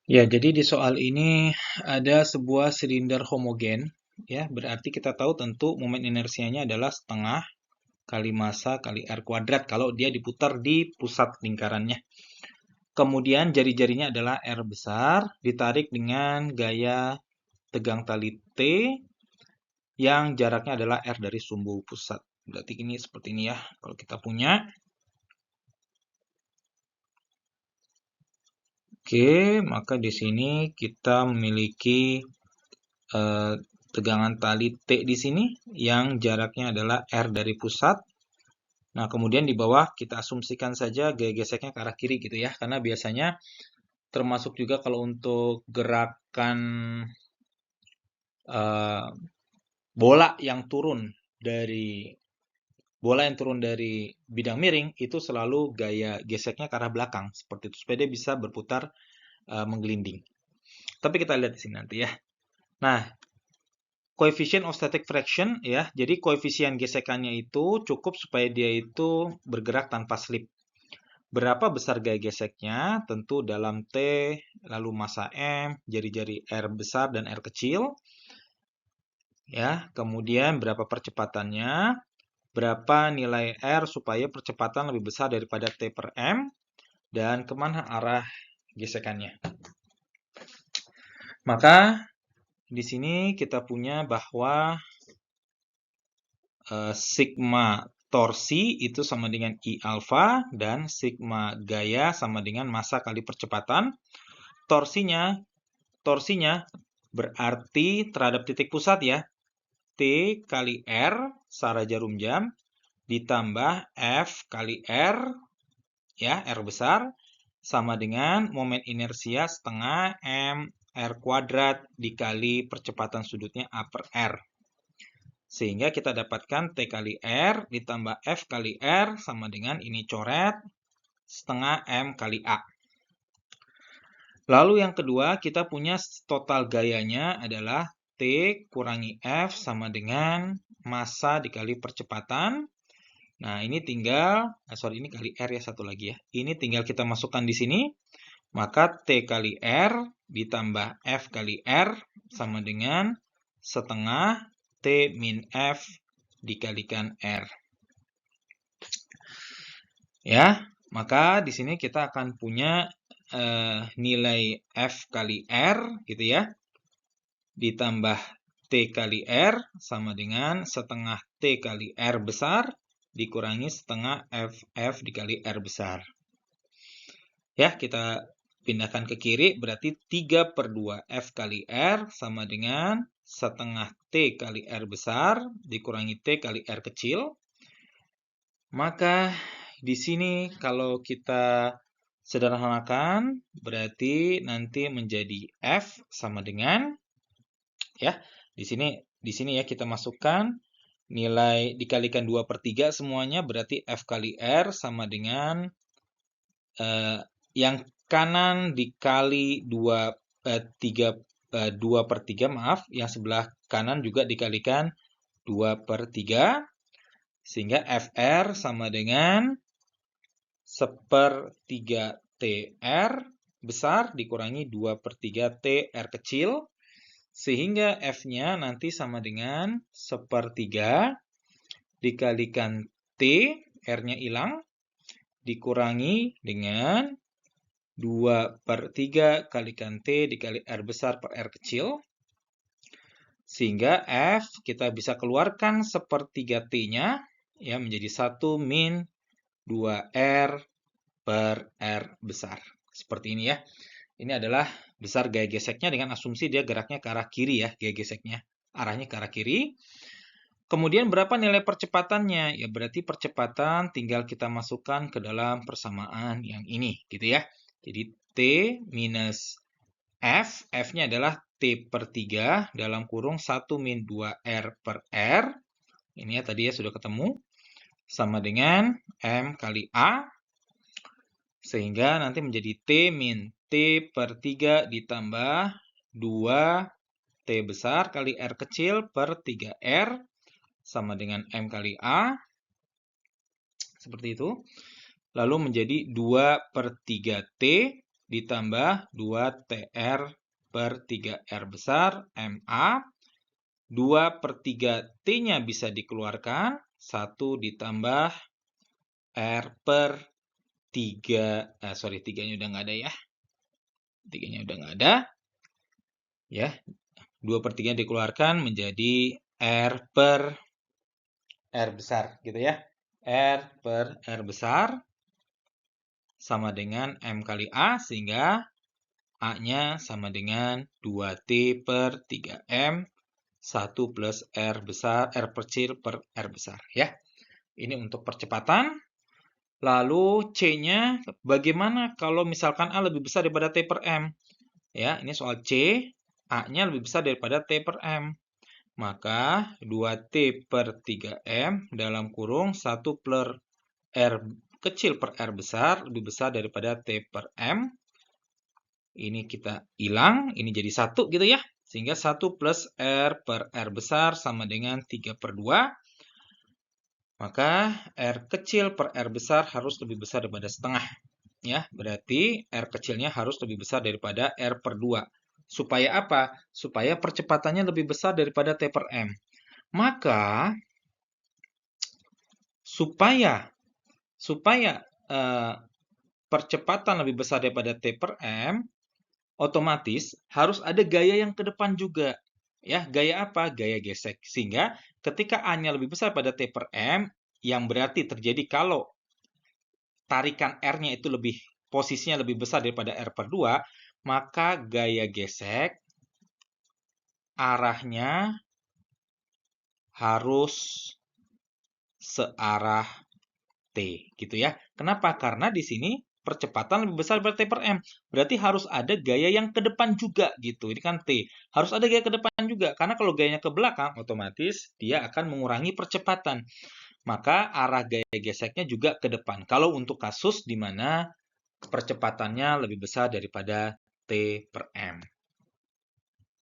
Ya, jadi di soal ini ada sebuah silinder homogen, ya, berarti kita tahu tentu momen inersianya adalah setengah kali massa kali R kuadrat kalau dia diputar di pusat lingkarannya. Kemudian jari-jarinya adalah R besar, ditarik dengan gaya tegang tali T yang jaraknya adalah R dari sumbu pusat. Berarti ini seperti ini ya, kalau kita punya. Oke, maka di sini kita memiliki eh, tegangan tali T di sini yang jaraknya adalah R dari pusat. Nah, kemudian di bawah kita asumsikan saja gaya geseknya ke arah kiri gitu ya, karena biasanya termasuk juga kalau untuk gerakan eh, bola yang turun dari bidang miring itu selalu gaya geseknya ke arah belakang seperti itu supaya dia bisa berputar menggelinding. Tapi kita lihat di sini nanti ya. Nah, coefficient of static friction ya. Jadi koefisien gesekannya itu cukup supaya dia itu bergerak tanpa slip. Berapa besar gaya geseknya? Tentu dalam T, lalu massa M, jari-jari R besar dan R kecil. Ya, kemudian berapa percepatannya? Berapa nilai R supaya percepatan lebih besar daripada T per M? Dan kemana arah gesekannya? Maka di sini kita punya bahwa sigma torsi itu sama dengan I alfa dan sigma gaya sama dengan massa kali percepatan. Torsinya berarti terhadap titik pusat ya. T kali R secara jarum jam ditambah F kali R ya, R besar sama dengan momen inersia setengah M R kuadrat dikali percepatan sudutnya A per R. Sehingga kita dapatkan T kali R ditambah F kali R sama dengan ini coret setengah M kali A. Lalu yang kedua kita punya total gayanya adalah T kurangi F sama dengan massa dikali percepatan. Nah ini tinggal, ini kali R ya satu lagi ya. Ini tinggal kita masukkan di sini. Maka T kali R ditambah F kali R sama dengan setengah T min F dikalikan R. Ya, maka di sini kita akan punya nilai F kali R gitu ya, ditambah T kali R sama dengan setengah T kali R besar dikurangi setengah FF dikali R besar. Ya, kita pindahkan ke kiri, berarti 3/2 F kali R sama dengan setengah T kali R besar dikurangi T kali R kecil. Maka di sini kalau kita sederhanakan, berarti nanti menjadi F sama dengan, ya, di sini ya kita masukkan nilai dikalikan 2/3 semuanya, berarti F kali R sama dengan yang kanan dikali 2/3, maaf, yang sebelah kanan juga dikalikan 2/3, sehingga FR sama dengan 1/3 TR besar dikurangi 2/3 TR kecil, sehingga F-nya nanti sama dengan 1/3 dikalikan T, R-nya hilang, dikurangi dengan 2/3 kalikan T dikali R besar per R kecil. Sehingga F kita bisa keluarkan 1/3 T-nya ya menjadi 1 min 2R per R besar. Seperti ini ya. Ini adalah besar gaya geseknya dengan asumsi dia geraknya ke arah kiri ya, gaya geseknya. Arahnya ke arah kiri. Kemudian berapa nilai percepatannya? Ya berarti percepatan tinggal kita masukkan ke dalam persamaan yang ini gitu ya. Jadi T minus F, F-nya adalah T/3 dalam kurung 1 min 2R per R. Ini ya tadi ya sudah ketemu. Sama dengan M kali A. Sehingga nanti menjadi T min T/3 ditambah 2 T besar kali R kecil per 3R. Sama dengan M kali A. Seperti itu. Lalu menjadi 2/3 T ditambah 2TR per 3R besar, MA. 2/3T-nya bisa dikeluarkan, 1 ditambah R per 3, 3-nya udah nggak ada ya. 3-nya udah nggak ada. Ya, 2/3-nya dikeluarkan menjadi R per R besar, gitu ya. R per R besar sama dengan M kali A, sehingga A-nya sama dengan 2T per 3M, 1 plus R besar, R kecil per R besar, ya. Ini untuk percepatan. Lalu C-nya, bagaimana kalau misalkan A lebih besar daripada T per M? Ya, ini soal C, A-nya lebih besar daripada T per M. Maka 2T per 3M dalam kurung 1 per R kecil per R besar lebih besar daripada T per M. Ini kita hilang, ini jadi 1 gitu ya. Sehingga 1 plus R per R besar sama dengan 3 per 2. Maka R kecil per R besar harus lebih besar daripada setengah. Ya, berarti R kecilnya harus lebih besar daripada R per 2. Supaya apa? Supaya percepatannya lebih besar daripada T per M. Maka, supaya percepatan lebih besar daripada T per M, otomatis harus ada gaya yang ke depan juga. Ya, gaya apa? Gaya gesek. Sehingga ketika A-nya lebih besar pada T per M, yang berarti terjadi kalau tarikan R-nya itu posisinya lebih besar daripada R per 2, maka gaya gesek arahnya harus searah T, gitu ya. Kenapa? Karena di sini percepatan lebih besar daripada T per M. Berarti harus ada gaya yang ke depan juga, gitu. Ini kan T. Harus ada gaya ke depan juga. Karena kalau gayanya ke belakang, otomatis dia akan mengurangi percepatan. Maka arah gaya geseknya juga ke depan. Kalau untuk kasus di mana percepatannya lebih besar daripada T per M.